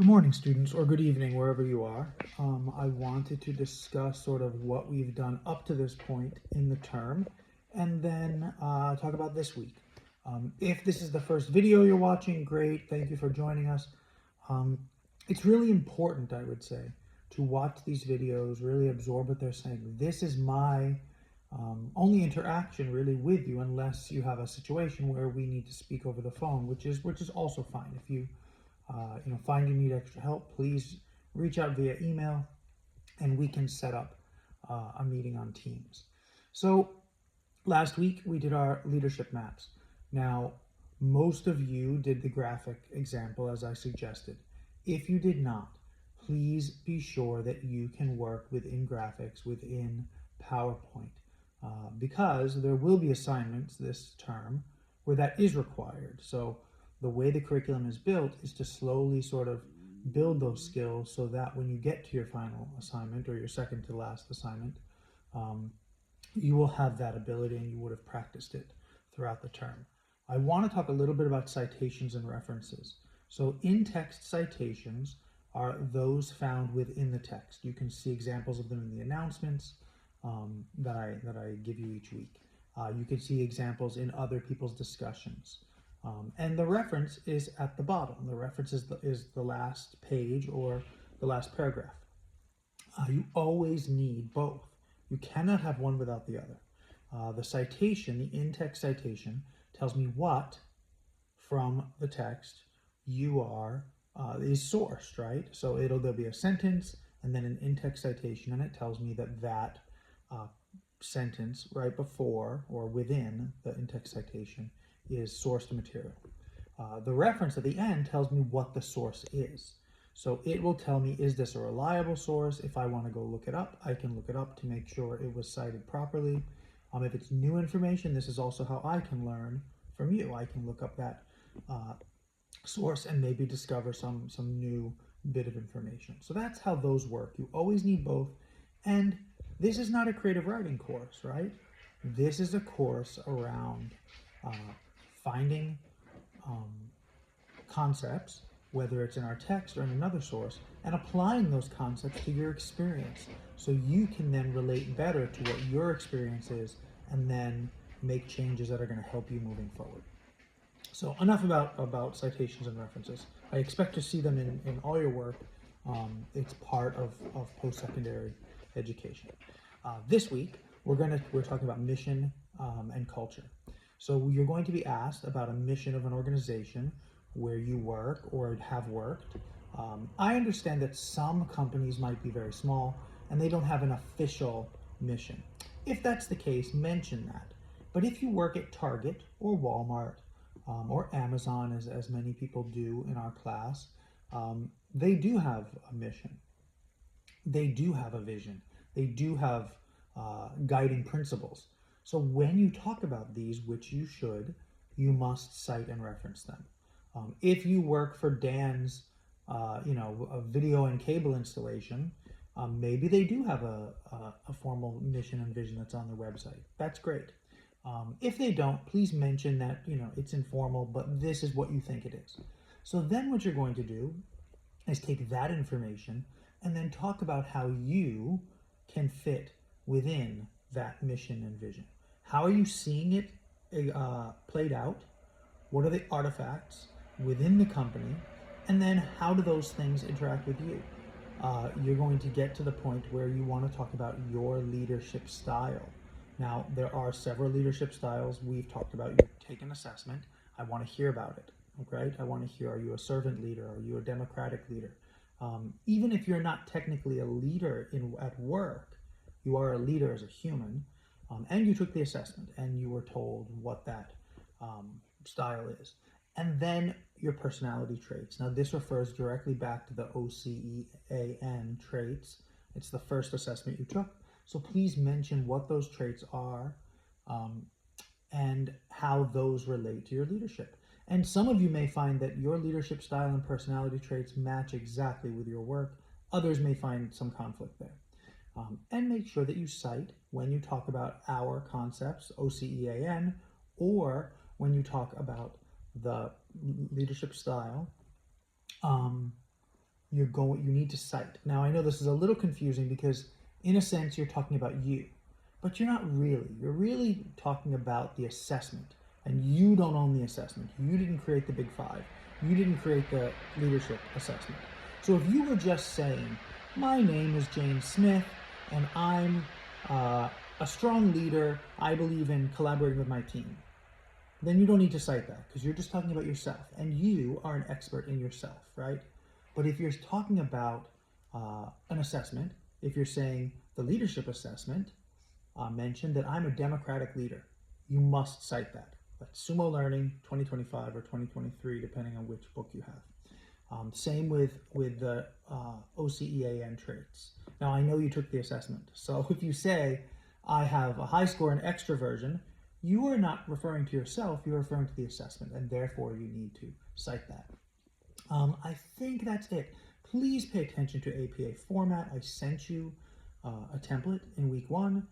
Good morning, students, or good evening, wherever you are. I wanted to discuss sort of what we've done up to this point in the term, and then talk about this week. If this is the first video you're watching, great, thank you for joining us. Um, it's really important, I would say, to watch these videos, really absorb what they're saying. This is my only interaction really with you, unless you have a situation where we need to speak over the phone, which is also fine. If you find you need extra help, please reach out via email and we can set up a meeting on Teams. So last week we did our leadership maps. Now, most of you did the graphic example as I suggested. If you did not, please be sure that you can work within graphics within PowerPoint because there will be assignments this term where that is required. So the way the curriculum is built is to slowly sort of build those skills so that when you get to your final assignment or your second to last assignment, you will have that ability and you would have practiced it throughout the term. I want to talk a little bit about citations and references. So in-text citations are those found within the text. You can see examples of them in the announcements that I give you each week. You can see examples in other people's discussions. And the reference is at the bottom. The reference is the last page or the last paragraph. You always need both. You cannot have one without the other. The citation, the in-text citation, tells me what from the text you are is sourced, right? So there'll be a sentence and then an in-text citation, and it tells me that sentence right before or within the in-text citation is sourced material. The reference at the end tells me what the source is. So it will tell me, is this a reliable source? If I want to go look it up, I can look it up to make sure it was cited properly. If it's new information, this is also how I can learn from you. I can look up that source and maybe discover some new bit of information. So that's how those work. You always need both. And this is not a creative writing course, right? This is a course around finding concepts, whether it's in our text or in another source, and applying those concepts to your experience so you can then relate better to what your experience is and then make changes that are going to help you moving forward. So enough about citations and references. I expect to see them in all your work. It's part of post-secondary education. This week, we're talking about mission and culture. So you're going to be asked about a mission of an organization where you work or have worked. I understand that some companies might be very small and they don't have an official mission. If that's the case, mention that. But if you work at Target or Walmart or Amazon, as many people do in our class, they do have a mission. They do have a vision. They do have guiding principles. So when you talk about these, which you should, you must cite and reference them. If you work for Dan's, a video and cable installation, maybe they do have a formal mission and vision that's on their website. That's great. If they don't, please mention that, it's informal, but this is what you think it is. So then what you're going to do is take that information and then talk about how you can fit within that mission and vision. How are you seeing it played out? What are the artifacts within the company? And then how do those things interact with you? You're going to get to the point where you want to talk about your leadership style. Now, there are several leadership styles we've talked about. You take an assessment. I want to hear about it. Okay? I want to hear, are you a servant leader? Are you a democratic leader? Even if you're not technically a leader at work, you are a leader as a human, and you took the assessment and you were told what that style is. And then your personality traits. Now this refers directly back to the OCEAN traits. It's the first assessment you took. So please mention what those traits are and how those relate to your leadership. And some of you may find that your leadership style and personality traits match exactly with your work. Others may find some conflict there. And make sure that you cite when you talk about our concepts, OCEAN, or when you talk about the leadership style, you need to cite. Now, I know this is a little confusing because in a sense you're talking about you, but you're not really. You're really talking about the assessment, and you don't own the assessment. You didn't create the Big Five. You didn't create the leadership assessment. So if you were just saying, my name is James Smith, and I'm a strong leader, I believe in collaborating with my team, then you don't need to cite that because you're just talking about yourself, and you are an expert in yourself, right? But if you're talking about an assessment, if you're saying the leadership assessment mentioned that I'm a democratic leader, you must cite that. That's Sumo Learning 2025 or 2023, depending on which book you have. Same with the OCEAN traits. Now, I know you took the assessment, so if you say, I have a high score in extroversion, you are not referring to yourself, you're referring to the assessment, and therefore you need to cite that. I think that's it. Please pay attention to APA format. I sent you a template in week 1.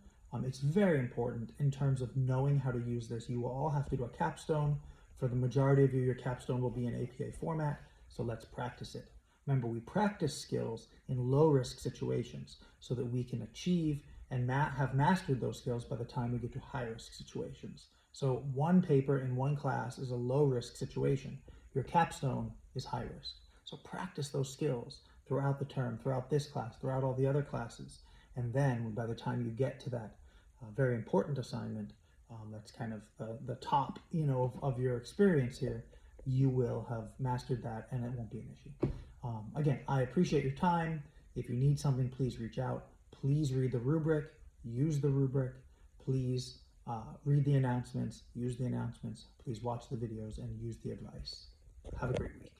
It's very important in terms of knowing how to use this. You will all have to do a capstone. For the majority of you, your capstone will be in APA format, so let's practice it. Remember, we practice skills in low-risk situations so that we can achieve and have mastered those skills by the time we get to high-risk situations. So one paper in one class is a low-risk situation. Your capstone is high-risk. So practice those skills throughout the term, throughout this class, throughout all the other classes. And then by the time you get to that very important assignment, that's kind of the top, of your experience here, you will have mastered that and it won't be an issue. Again, I appreciate your time. If you need something, please reach out. Please read the rubric, use the rubric. Please read the announcements, use the announcements. Please watch the videos and use the advice. Have a great week.